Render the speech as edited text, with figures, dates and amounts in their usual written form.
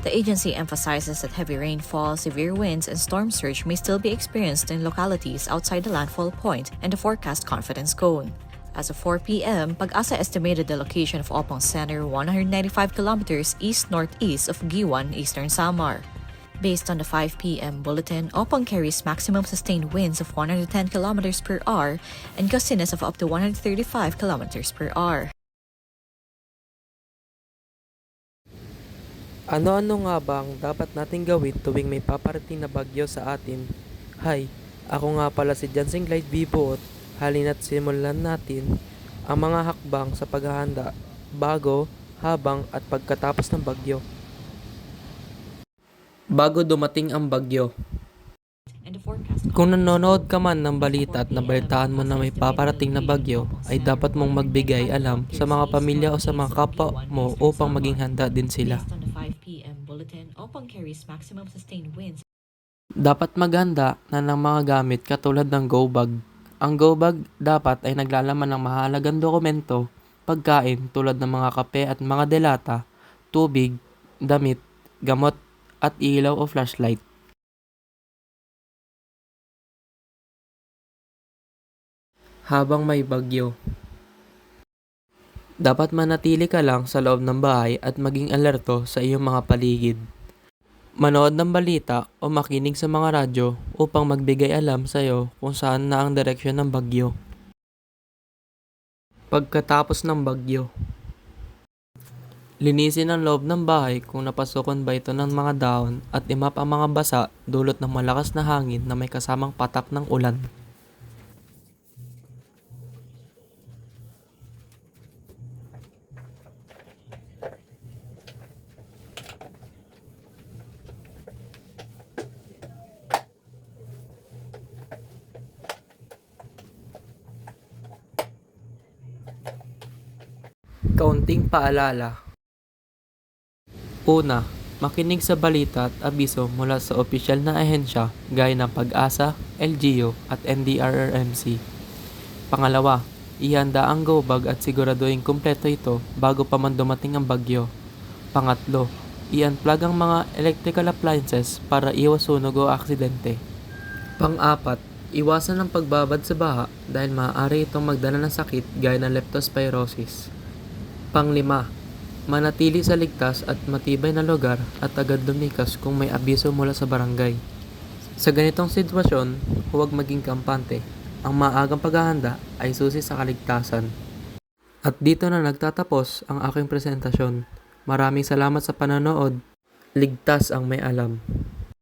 The agency emphasizes that heavy rainfall, severe winds, and storm surge may still be experienced in localities outside the landfall point and the forecast confidence cone. As of 4 p.m., Pag-asa estimated the location of Opong Center 195 kilometers east-northeast of Giwan, Eastern Samar. Based on the 5 p.m. bulletin, Opong carries maximum sustained winds of 110 kilometers per hour and gustiness of up to 135 kilometers per hour. Ano-ano nga ba ang dapat nating gawin tuwing may paparating na bagyo sa atin? Hi, ako nga pala si Jansing Light Vivo at halina't simulan natin ang mga hakbang sa paghahanda bago, habang at pagkatapos ng bagyo. Bago dumating ang bagyo. Kung nanonood ka man ng balita at nabalitaan mo na may paparating na bagyo, ay dapat mong magbigay alam sa mga pamilya o sa mga kapwa mo upang maging handa din sila. Dapat maghanda na ng mga gamit katulad ng go bag. Ang go bag dapat ay naglalaman ng mahalagang dokumento, pagkain tulad ng mga kape at mga delata, tubig, damit, gamot at ilaw o flashlight. Habang may bagyo, dapat manatili ka lang sa loob ng bahay at maging alerto sa iyong mga paligid. Manood ng balita o makinig sa mga radyo upang magbigay alam sa iyo kung saan na ang direksyon ng bagyo. Pagkatapos ng bagyo, linisin ang loob ng bahay kung napasukan ba ito ng mga dahon at imap ang mga basa dulot ng malakas na hangin na may kasamang patak ng ulan. Kaunting paalala. Una, makinig sa balita at abiso mula sa opisyal na ahensya gaya ng Pag-asa, LGU at NDRRMC. Pangalawa, ihanda ang go bag at siguraduhin kumpleto ito bago pa man dumating ang bagyo. Pangatlo, i-unplug ang mga electrical appliances para iwas sunog o aksidente. Pang-apat, iwasan ang pagbabad sa baha dahil maaari itong magdala ng sakit gaya ng leptospirosis. Pang-lima, manatili sa ligtas at matibay na lugar at agad lumikas kung may abiso mula sa barangay. Sa ganitong sitwasyon, huwag maging kampante. Ang maagang paghahanda ay susi sa kaligtasan. At dito na nagtatapos ang aking presentasyon. Maraming salamat sa panonood. Ligtas ang may alam.